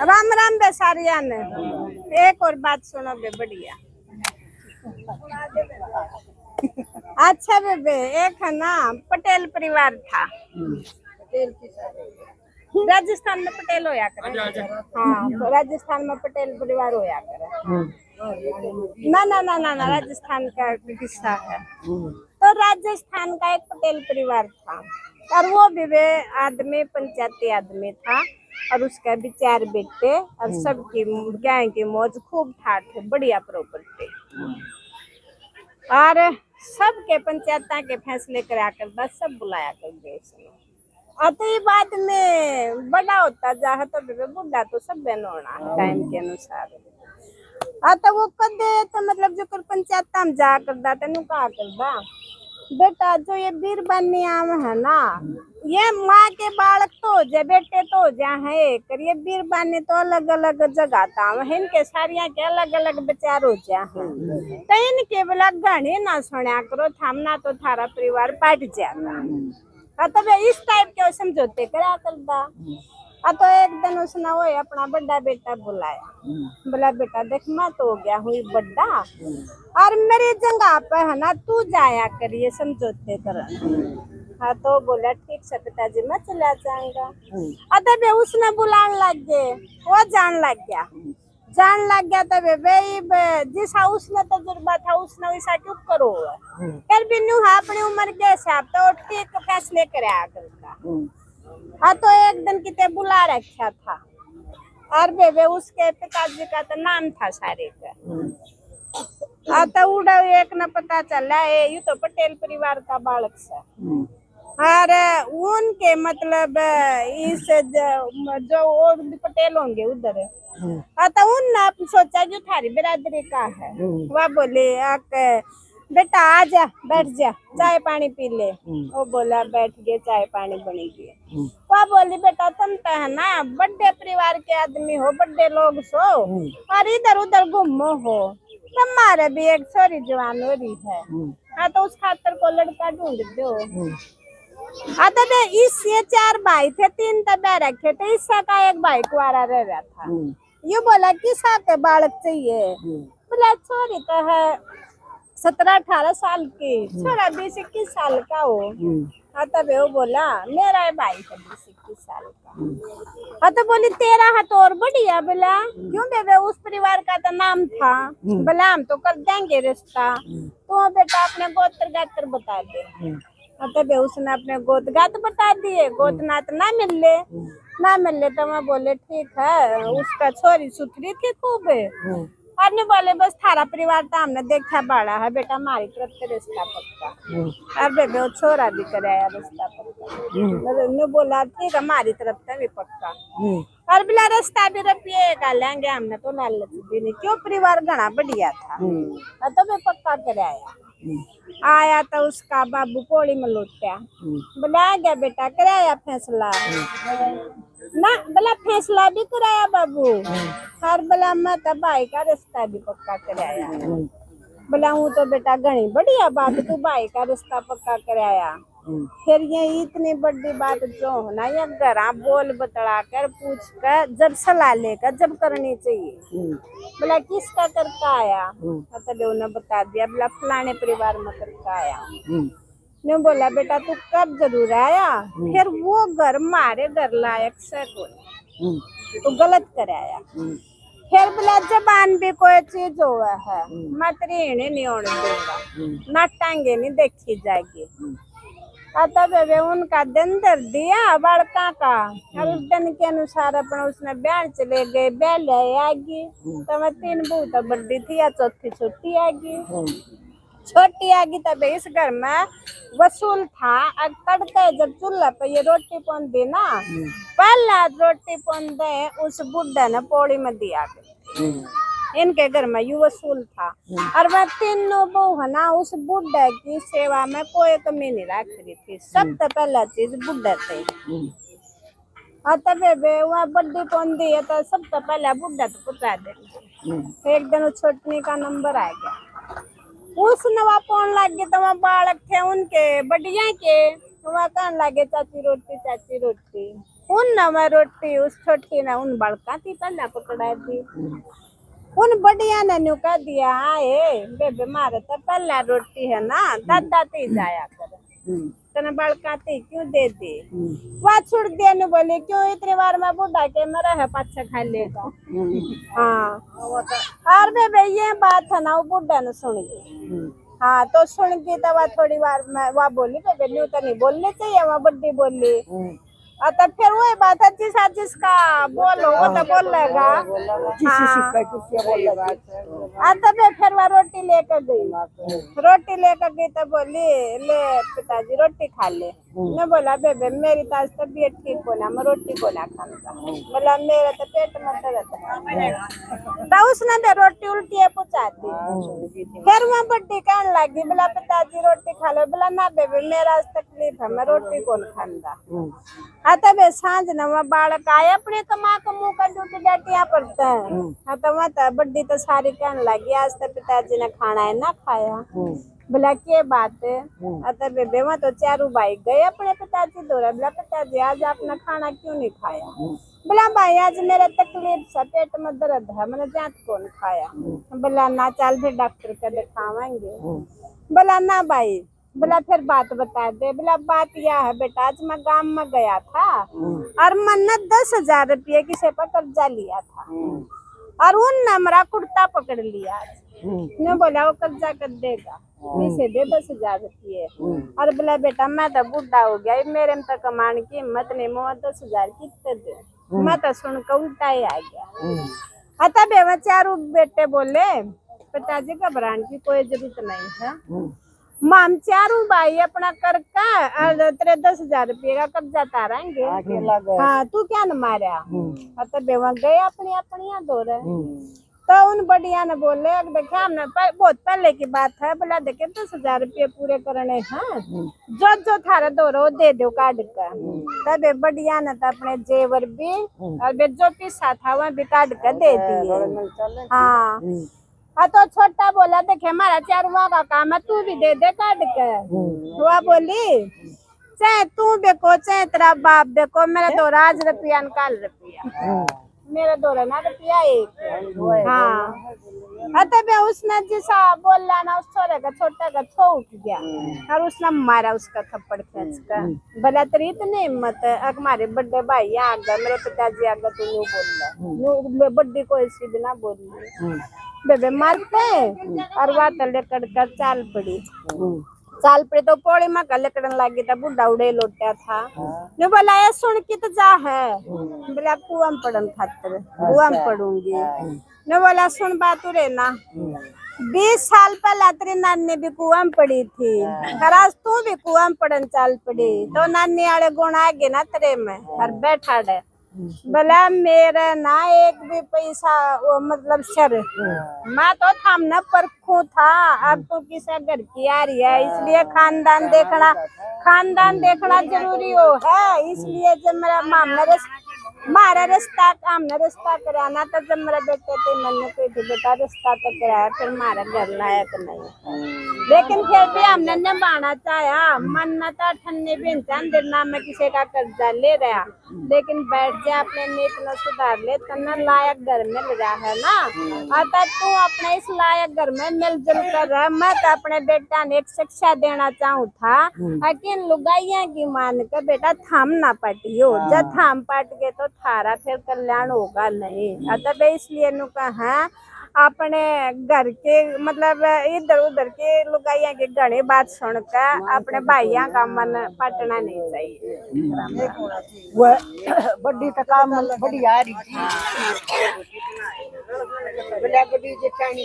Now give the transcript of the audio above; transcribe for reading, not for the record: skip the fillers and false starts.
राम राम बेसारिया ने। एक और बात सुनो बे, बढ़िया। अच्छा बेबे, एक है ना पटेल परिवार था। राजस्थान में पटेल होया करे। हाँ, तो राजस्थान में पटेल परिवार होया करे। ना ना ना ना ना, राजस्थान का किस्सा है। तो राजस्थान का एक पटेल परिवार था और वो भी वे आदमी पंचायती आदमी था और उसका भी 4 बेटे और सबकी गाय की मौज खूब ठाठ है, बढ़िया प्रॉपर्टी और सबके पंचायत के फैसले करा कर बस सब बुलाया कर देश में। अति बाद में बड़ा होता जा है तो बुढ़ा तो सब बहन होना टाइम के अनुसार। तो वो कदे तो मतलब जो कर पंचायत में जा कर दा तेन कहा कर दा बेटा जो ये बीरबानी आम है ना, ये माँ के बालक तो जे बेटे तो जा है कर ये बीरबानी तो अलग अलग जगह था इनके सारिया के अलग अलग विचार हो जा है तो इनके बोला गणी ना सुना करो थामना तो थारा परिवार पाट जाएगा। तो इस टाइप के समझौते करा कर दा। तो एक दिन उसने वो अपना बड़ा बेटा बुलाया, बोला बेटा देख मैं तो हो गया हुई बड़ा और मेरी जगह पे है ना तू जाया करिए समझौते कर। हाँ तो बोला ठीक है पिताजी मैं चला जाऊंगा। तब उसने बुलाने लग गए, वो जान लग गया तब जिसा उसने तजुर्बा था उसने वैसा क्यों करो कर बिन्नू अपनी उम्र के हिसाब तो ठीक फैसले कराया करता। हाँ तो एक दिन किते बुला रखा था और बेबे उसके पिताजी का तो नाम था सारे का। तो उड़ा एक न पता चला ये तो पटेल परिवार का बालक सा और उनके मतलब इस जो और भी पटेल होंगे उधर। तो उन सोचा जो थारी बिरादरी का है वह बोले बेटा आ जा बैठ जा चाय पानी पी ले। वो बोला बैठ गए चाय पानी बनी गई। वह बोली बेटा तुम तो है ना बड़े परिवार के आदमी हो, बड़े लोग सो और इधर उधर घूमो हो, तुम्हारे भी एक छोरी जवान हो रही है। हाँ तो उस खातर को लड़का ढूंढ दो। हाँ तो इससे 4 भाई थे, 3 तबे रखे थे, इससे का एक भाई कुआरा रह रहा था। ये बोला किसा के बालक चाहिए, बोला छोरी तो है 17-18 साल की, छोरा 20-21 साल का हो। हाँ तब वो बोला मेरा भाई है 20-21 साल का। हाँ तो बोली तेरा हाथ और बढ़िया। बोला क्यों बेबे उस परिवार का तो नाम था। बोला हम तो कर देंगे रिश्ता, तो बेटा अपने गोत्र गात्र बता दे। हाँ तब उसने अपने गोत्र गात्र बता दिए, गोतनाथ ना मिले तो मैं बोले ठीक है। उसका छोरी सुथरी थी खूब और नहीं बोले बस थारा परिवार तो हमने देखा बड़ा है बेटा हमारी तरफ से रिश्ता पक्का। और बेबे वो छोरा भी कराया रिश्ता पक्का। ने बोला ठीक है हमारी तरफ से भी पक्का और बिला रिश्ता भी रुपये का लेंगे हमने तो लालच भी नहीं, क्यों परिवार घना बढ़िया था। तो भी पक्का कराया। आया तो उसका बाबू कोड़ी में लौटा, बोला गया बेटा कराया फैसला ना, बोला फैसला भी कराया बाबू और बोला मैं तो भाई का रिश्ता भी पक्का कराया। बोला हूँ तो बेटा घनी बढ़िया बात तू भाई का रिश्ता पक्का कराया। फिर ये इतनी बड़ी बात जो होना या घर बोल बतला कर पूछ कर जब सलाह लेकर जब करनी चाहिए। बोला किसका करता आया, मतलब उन्होंने बता दिया बोला फलाने परिवार में करता आया। ने बोला बेटा तू कब जरूर आया, फिर वो घर मारे घर लायक से कोई तो गलत कराया। फिर बोला जबान भी कोई चीज हुआ है मत रीने नहीं होने दूंगा, नाटांगे नहीं देखी जाएगी। तब उनका दिन दर दिया बड़का का और उस दिन के अनुसार अपना उसने ब्याह चले गए, ब्याह ले आएगी तो मैं 3 बहू तो बड़ी थी या चौथी छोटी आएगी तब इस घर में वसूल था। और तड़के जब चूल्हा पे ये रोटी पौन दी ना, पहला रोटी पौन दे उस बुढ़े ने पौड़ी में दिया। इनके घर में यू वसूल था और वह 3 बहू है ना उस बुढ़े की सेवा में कोई कमी नहीं रख रही थी, सबसे पहला चीज बुढ़े थे। तब वह बड्डी पौन दी है तो सबसे पहले बुढ़ा तो पुचा दे। एक दिन छोटनी का नंबर आ गया, उसने वह पौन लग गई तो वह बालक थे उनके बढ़िया के, वह कहने लगे चाची रोटी उन न मैं रोटी उस छोटी ना उन बड़का थी पहला पकड़ा दी उन बढ़िया ने न्यू कह दिया आए बेबे मारे तो पहला रोटी है ना दादा ती जाया कर तने बड़का थी क्यों दे दी वह छुड़ दिया ने बोले क्यों इतनी बार मैं बुढ़ा के मरा है पाछा खा लेगा हाँ और बेबे ये बात है ना वो बुढ़ा ने सुन गई हाँ तो सुन की तो वह थोड़ी बार मैं वह बोली बेबे न्यू तो नहीं बोलनी चाहिए वह बड्डी बोली तब फिर वही बात है जिसका बोलो वो तो बोलेगा हाँ तब फिर वह रोटी लेकर गई तो बोली ले पिताजी रोटी खा ले मैं बोला बेबे मेरी तो आज तबीयत ठीक होना मैं रोटी को ना खाऊंगा बोला मेरा तो पेट में दर्द है तो उसने दे रोटी उल्टी पूछा दी फिर वहाँ बड्डी कहने लगी बोला पिताजी रोटी खा लो बोला ना बेबे मेरा आज तकलीफ है मैं रोटी कौन खाऊंगा आता बे सांझ न वहाँ बालक आए अपने कमा मुंह का ड्यूटी डाटिया पड़ता है आता वहाँ तो बड्डी तो सारी कहने लगी आज तो पिताजी ने खाना है ना खाया बोला क्या बात है आता बेबे वहाँ तो चारों भाई गए अपने पिताजी दौरा बोला पिताजी आज आपने खाना क्यों नहीं खाया बोला भाई आज मेरा तकलीफ सा पेट में दर्द है मैंने जांच कौन खाया बोला ना चल फिर डॉक्टर का दिखावाएंगे बोला ना भाई बोला फिर बात बता दे बोला बात यह है बेटा आज मैं गांव में गया था और मैंने 10,000 रुपये किसी पर कर्जा लिया था और उन ने मेरा कुर्ता पकड़ लिया ने बोला वो कर्जा कर देगा इसे दे 10,000 रुपये और बोला बेटा मैं तो बुढ़ा हो गया मेरे में तो कमाने की हिम्मत नहीं मैं 10,000 कितने दे मैं तो सुनकर उल्टा ही आ गया अतः बेवा चारों बेटे बोले पिताजी घबराने की कोई जरूरत नहीं है माम चारों भाई अपना कर का तेरे 10,000 रुपये का कर्जा तारेंगे हाँ तू क्या न मारा तो बेवा गए अपनी अपनी दो रहे तो उन बढ़िया ने बोले देखे हमने बहुत पहले की बात है बोला देखे 10,000 रुपये पूरे करने हैं जो थारा दो रो दे दो काट कर तब बढ़िया ने तो अपने जेवर भी और जो पिसा था वह भी काट कर दे दिए हाँ तो छोटा बोला देखे हमारा 4 का काम है तू भी दे दे काट के वह बोली चाहे तू बेको चाहे तेरा बाप बेको मेरा 2 रुपया निकाल रुपया मेरा 2 रुपया एक हाँ तब उसने जैसा बोला ना उस छोरे का छोटा का छो उठ गया और उसने मारा उसका थप्पड़ खींच कर भला तेरी इतनी हिम्मत है हमारे बड़े भाई आ गए मेरे पिताजी आ गए तू यूँ बोल रहा बड्डी को ऐसी बिना बोल रही बेबे मारते और वाट लेकर कर चाल पड़ी तो पौड़ी में का लकड़न लगी था बुढ़ा उड़े लोटा था ने बोला ये सुन की तो जा है बोला कुआं में पड़न खातर कुआं में पढ़ूंगी ने बोला सुन बात रे ना 20 साल पहले तेरी नानी भी कुआं में पड़ी थी आज तू भी कुआं में पड़न चाल पड़ी तो नानी वाले गुण आ गए ना तेरे में और बैठा डे बोला मेरा ना एक भी पैसा वो मतलब सर मैं तो थामना परखू था अब तो किसी घर की आ रही है इसलिए खानदान देखना जरूरी हो है इसलिए जब मेरा मारा रिश्ता हमने रिश्ता कराना तो जब मेरा बेटे थे मैंने कोई भी बेटा रिश्ता तो कराया फिर हमारा घर लायक नहीं लेकिन फिर भी हमने निभाना चाहा मन्ना था ठन्ने भी इंसान देना में किसी का कर्जा ले रहा लेकिन बैठ जा अपने नीत न सुधार ले तन्ना लायक घर में ले रहा है ना अतः तू अपने इस लायक घर में मिलजुल कर रहा मैं तो अपने बेटा ने एक शिक्षा देना चाहूँ था लेकिन लुगाइया की मान कर बेटा थाम ना पटियो जब थाम पट गए तो थारा फिर कल्याण होगा नहीं अतः इसलिए नु कहा अपने घर के मतलब इधर उधर के लुगाइया की घनी बात सुनकर अपने भाइयों का मन पटना नहीं चाहिए बड़ी का काम बढ़िया रही बड़ी जेठानी